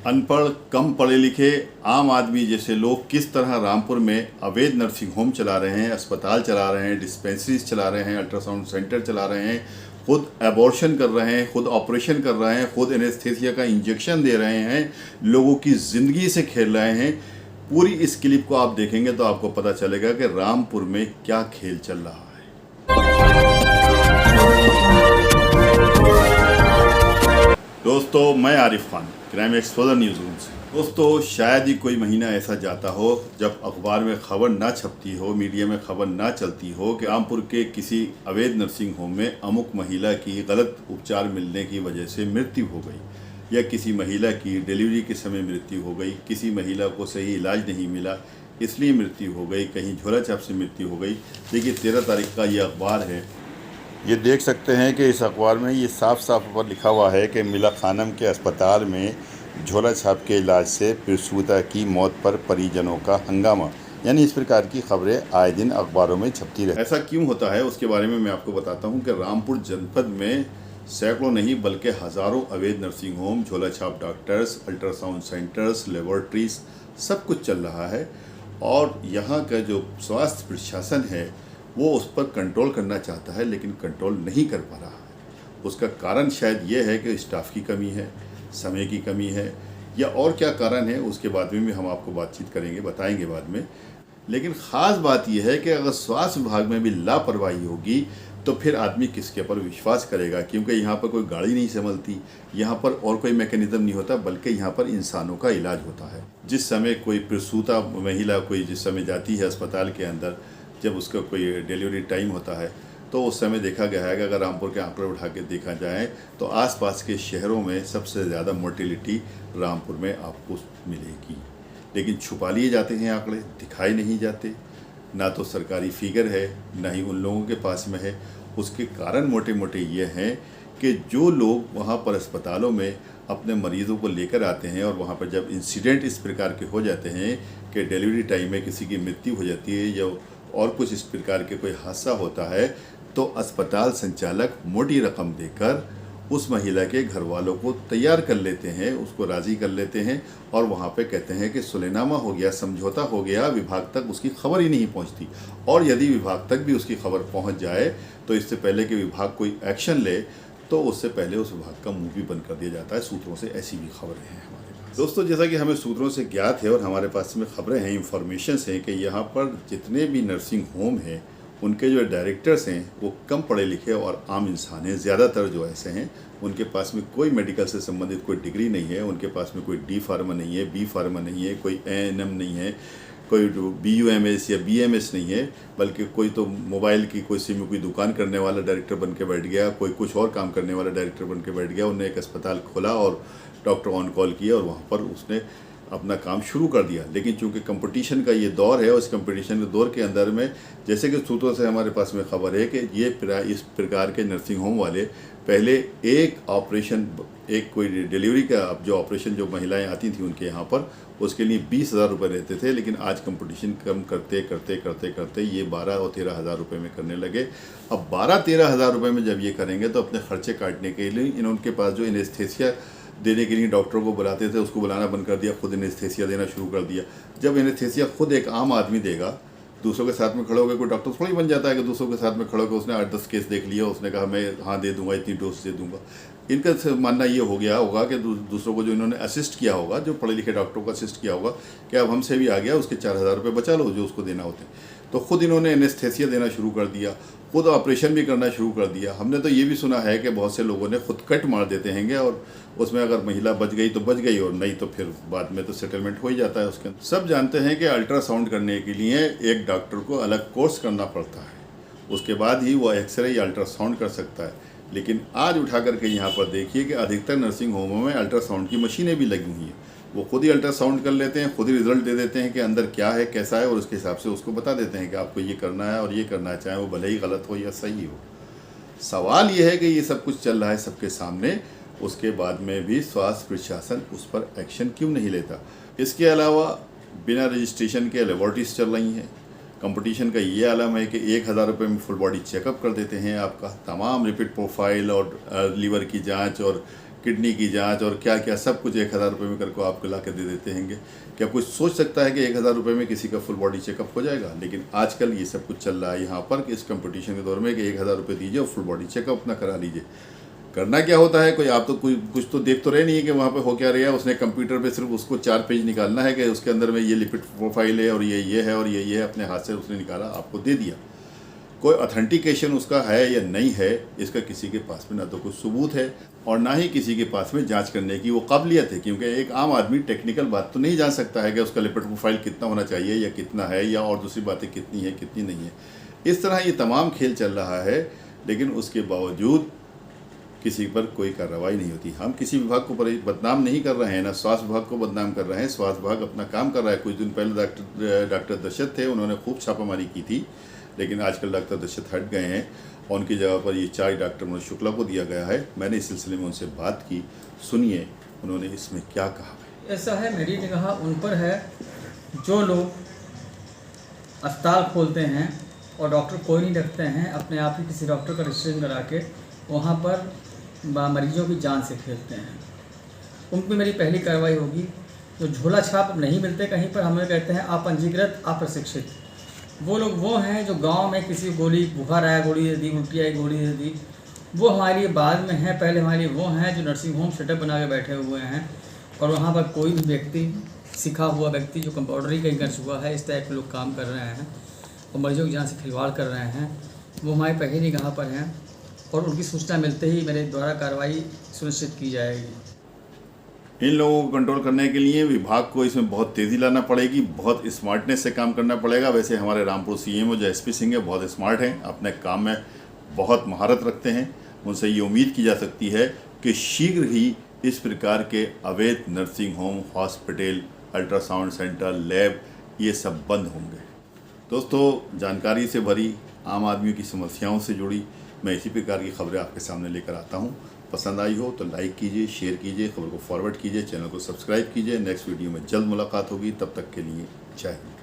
अनपढ़, कम पढ़े लिखे आम आदमी जैसे लोग किस तरह रामपुर में अवैध नर्सिंग होम चला रहे हैं, अस्पताल चला रहे हैं, डिस्पेंसरीज चला रहे हैं, अल्ट्रासाउंड सेंटर चला रहे हैं, खुद एबॉर्शन कर रहे हैं, खुद ऑपरेशन कर रहे हैं, खुद एनेस्थेसिया का इंजेक्शन दे रहे हैं, लोगों की ज़िंदगी से खेल रहे हैं। पूरी इस क्लिप को आप देखेंगे तो आपको पता चलेगा कि रामपुर में क्या खेल चल रहा है। दोस्तों, मैं Arif Khan, crime exposure news room से। दोस्तों, शायद ही कोई महीना ऐसा जाता हो जब अखबार में खबर ना छपती हो, मीडिया में खबर ना चलती हो कि रामपुर के किसी अवैध नर्सिंग होम में अमुक महिला की गलत उपचार मिलने की वजह से मृत्यु हो गई, या किसी महिला की डिलीवरी के समय मृत्यु हो गई, किसी महिला को सही इलाज नहीं मिला इसलिए मृत्यु हो गई, कहीं झोला छाप से मृत्यु हो गई। देखिए, 13 तारीख का ये अखबार है। ये देख सकते हैं कि इस अखबार में ये साफ साफ ऊपर लिखा हुआ है कि मिला खानम के अस्पताल में झोला छाप के इलाज से प्रसूता की मौत पर परिजनों का हंगामा। यानी इस प्रकार की खबरें आए दिन अखबारों में छपती रहती। ऐसा क्यों होता है उसके बारे में मैं आपको बताता हूं कि रामपुर जनपद में सैकड़ों नहीं बल्कि हज़ारों अवैध नर्सिंग होम, झोला छाप डॉक्टर्स, अल्ट्रासाउंड सेंटर्स, लेबोरेटरीज सब कुछ चल रहा है। और यहाँ का जो स्वास्थ्य प्रशासन है वो उस पर कंट्रोल करना चाहता है लेकिन कंट्रोल नहीं कर पा रहा है। उसका कारण शायद ये है कि स्टाफ की कमी है, समय की कमी है, या और क्या कारण है उसके बाद में भी हम आपको बातचीत करेंगे, बताएंगे बाद में। लेकिन ख़ास बात यह है कि अगर स्वास्थ्य विभाग में भी लापरवाही होगी तो फिर आदमी किसके पर विश्वास करेगा, क्योंकि यहाँ पर कोई गाड़ी नहीं संभलती, यहाँ पर और कोई मैकेनिज़्म नहीं होता, बल्कि यहाँ पर इंसानों का इलाज होता है। जिस समय कोई प्रसूता महिला कोई जिस समय जाती है अस्पताल के अंदर, जब उसका कोई डिलीवरी टाइम होता है, तो उस समय देखा गया है कि अगर रामपुर के आंकड़े उठा के देखा जाए तो आसपास के शहरों में सबसे ज़्यादा मोर्टेलिटी रामपुर में आपको मिलेगी। लेकिन छुपा लिए जाते हैं आंकड़े, दिखाए नहीं जाते, ना तो सरकारी फिगर है ना ही उन लोगों के पास में है। उसके कारण मोटे मोटे ये हैं कि जो लोग वहाँ पर अस्पतालों में अपने मरीज़ों को लेकर आते हैं और वहाँ पर जब इंसिडेंट इस प्रकार के हो जाते हैं कि डिलीवरी टाइम में किसी की मृत्यु हो जाती है या और कुछ इस प्रकार के कोई हादसा होता है, तो अस्पताल संचालक मोटी रकम देकर उस महिला के घर वालों को तैयार कर लेते हैं, उसको राज़ी कर लेते हैं और वहाँ पे कहते हैं कि सुलहनामा हो गया, समझौता हो गया, विभाग तक उसकी खबर ही नहीं पहुँचती। और यदि विभाग तक भी उसकी खबर पहुँच जाए तो इससे पहले कि विभाग कोई एक्शन ले तो उससे पहले उस विभाग का मुँह भी बंद कर दिया जाता है। सूत्रों से ऐसी भी खबरें हैं हमारे पास। दोस्तों, जैसा कि हमें सूत्रों से ज्ञात है और हमारे पास में खबरें हैं, इंफॉर्मेशन हैं कि यहाँ पर जितने भी नर्सिंग होम हैं उनके जो डायरेक्टर्स हैं वो कम पढ़े लिखे और आम इंसान हैं। ज़्यादातर जो ऐसे हैं उनके पास में कोई मेडिकल से संबंधित कोई डिग्री नहीं है, उनके पास में कोई डी फार्मा नहीं है, बी फार्मा नहीं है, कोई एएनएम नहीं है, कोई BUMS या BMS नहीं है, बल्कि कोई तो मोबाइल की कोई सिम की दुकान करने वाला डायरेक्टर बन के बैठ गया, कोई कुछ और काम करने वाला डायरेक्टर बन के बैठ गया। उन्होंने एक अस्पताल खोला और डॉक्टर ऑन कॉल किया और वहाँ पर उसने अपना काम शुरू कर दिया। लेकिन चूंकि कंपटीशन का ये दौर है, उस कंपटीशन के दौर के अंदर में जैसे कि सूत्रों से हमारे पास में खबर है कि ये इस प्रकार के नर्सिंग होम वाले पहले एक ऑपरेशन, एक कोई डिलीवरी का जो ऑपरेशन जो महिलाएं आती थी उनके यहाँ पर, उसके लिए 20,000 रुपये रहते थे। लेकिन आज कंपटीशन कम करते करते करते करते ये 12 और 13 हज़ार रुपये में करने लगे। अब 12-13 हज़ार रुपये में जब ये करेंगे तो अपने खर्चे काटने के लिए इनके पास जो एनेस्थेसिया देने के लिए डॉक्टरों को बुलाते थे उसको बुलाना बंद कर दिया, खुद एनेस्थेसिया देना शुरू कर दिया। जब एनेस्थेसिया खुद एक आम आदमी देगा, दूसरों के साथ में खड़े होकर कोई डॉक्टर थोड़ी बन जाता है कि दूसरों के साथ में खड़े होकर उसने 8-10 केस देख लिया, उसने कहा मैं हाँ दे दूंगा, इतनी डोज दे दूंगा। इनका मानना ये हो गया होगा कि दूसरों को जो इन्होंने असिस्ट किया होगा, जो पढ़े लिखे डॉक्टरों को असिस्ट किया होगा कि अब हमसे भी आ गया, उसके 4,000 रुपये बचा लो जो उसको देना होते हैं। तो खुद इन्होंने एनेस्थेसिया देना शुरू कर दिया, खुद ऑपरेशन भी करना शुरू कर दिया। हमने तो ये भी सुना है कि बहुत से लोगों ने खुद कट मार देते हैं और उसमें अगर महिला बच गई तो बच गई और नहीं तो फिर बाद में तो सेटलमेंट हो ही जाता है उसके अंदर। सब जानते हैं कि अल्ट्रासाउंड करने के लिए एक डॉक्टर को अलग कोर्स करना पड़ता है, उसके बाद ही वो एक्सरे या अल्ट्रासाउंड कर सकता है। लेकिन आज उठा करके यहाँ पर देखिए कि अधिकतर नर्सिंग होमों में अल्ट्रासाउंड की मशीनें भी लगी हुई हैं। वो खुद ही अल्ट्रासाउंड कर लेते हैं, खुद ही रिजल्ट दे देते हैं कि अंदर क्या है, कैसा है, और उसके हिसाब से उसको बता देते हैं कि आपको ये करना है और ये करना है, चाहे वो भले ही गलत हो या सही हो। सवाल ये है कि ये सब कुछ चल रहा है सबके सामने, उसके बाद में भी स्वास्थ्य प्रशासन उस पर एक्शन क्यों नहीं लेता। इसके अलावा बिना रजिस्ट्रेशन के लेबोरेटरीज चल रही हैं। कंपटीशन का ये आलम है कि 1,000 रुपये में फुल बॉडी चेकअप कर देते हैं, आपका तमाम रिपीट प्रोफाइल और लीवर की जांच और किडनी की जांच और क्या क्या सब कुछ 1000 रुपये में करके आपको ला के दे देते हैं। क्या कुछ सोच सकता है कि 1000 रुपये में किसी का फुल बॉडी चेकअप हो जाएगा? लेकिन आजकल ये सब कुछ चल रहा है यहाँ पर कि इस कंपटीशन के दौर में कि 1000 रुपये दीजिए और फुल बॉडी चेकअप अपना करा लीजिए। करना क्या होता है, कोई आप तो कोई कुछ तो देख तो रहे नहीं है कि वहाँ पे हो क्या रहा है। उसने कंप्यूटर पे सिर्फ उसको 4 पेज निकालना है कि उसके अंदर में ये लिपिड प्रोफाइल है और ये है और ये है, अपने हाथ से उसने निकाला आपको दे दिया। कोई ऑथेंटिकेशन उसका है या नहीं है, इसका किसी के पास में ना तो कोई सबूत है और ना ही किसी के पास में जांच करने की वो काबिलियत है, क्योंकि एक आम आदमी टेक्निकल बात तो नहीं जान सकता है कि उसका लिपिड प्रोफाइल कितना होना चाहिए या कितना है, या और दूसरी बातें कितनी है कितनी नहीं है। इस तरह ये तमाम खेल चल रहा है, लेकिन उसके बावजूद किसी पर कोई कार्रवाई नहीं होती। हम किसी विभाग को बदनाम नहीं कर रहे हैं, ना स्वास्थ्य विभाग को बदनाम कर रहे हैं। स्वास्थ्य विभाग अपना काम कर रहा है। कुछ दिन पहले डॉक्टर दशरथ थे, उन्होंने खूब छापामारी की थी, लेकिन आजकल डॉक्टर दशरथ हट गए हैं और उनकी जगह पर ये 4 डॉक्टर मनोज शुक्ला को दिया गया है। मैंने इस सिलसिले में उनसे बात की, सुनिए उन्होंने इसमें क्या कहा। ऐसा है, मेरी निगाह उन पर है जो लोग अस्पताल खोलते हैं और डॉक्टर कोई नहीं रखते हैं, अपने आप ही किसी डॉक्टर का रजिस्ट्रेशन करा के वहाँ पर मरीजों की जान से खेलते हैं। उन पर मेरी पहली कार्रवाई होगी। जो झोला छाप नहीं मिलते कहीं पर, हमें कहते हैं अप्रशिक्षित अप्रशिक्षित, वो लोग वो हैं जो गांव में किसी गोली बुखार आया गोली दे दी, उल्टी आई गोली दे दी, वो हमारे लिए बाद में हैं। पहले हमारे लिए वो हैं जो नर्सिंग होम सेटअप बना के बैठे हुए हैं और वहाँ पर कोई भी व्यक्ति, सीखा हुआ व्यक्ति जो कंपाउंडरी कहीं कर चुका है, इस टाइप के लोग काम कर रहे हैं और मरीजों की जान से खिलवाड़ कर रहे हैं, वो हमारी पहली निगाह पर हैं और उनकी सूचना मिलते ही मेरे द्वारा कार्रवाई सुनिश्चित की जाएगी। इन लोगों को कंट्रोल करने के लिए विभाग को इसमें बहुत तेज़ी लाना पड़ेगी, बहुत स्मार्टनेस से काम करना पड़ेगा। वैसे हमारे रामपुर सीएमओ जो एसपी सिंह है बहुत स्मार्ट हैं, अपने काम में बहुत महारत रखते हैं। उनसे ये उम्मीद की जा सकती है कि शीघ्र ही इस प्रकार के अवैध nursing home, hospital, ultrasound centre, lab ये सब बंद होंगे। दोस्तों, जानकारी से भरी, आम आदमियों की समस्याओं से जुड़ी मैं इसी प्रकार की खबरें आपके सामने लेकर आता हूं। पसंद आई हो तो लाइक कीजिए, शेयर कीजिए, खबर को फॉरवर्ड कीजिए, चैनल को सब्सक्राइब कीजिए। नेक्स्ट वीडियो में जल्द मुलाकात होगी, तब तक के लिए जय हिंद।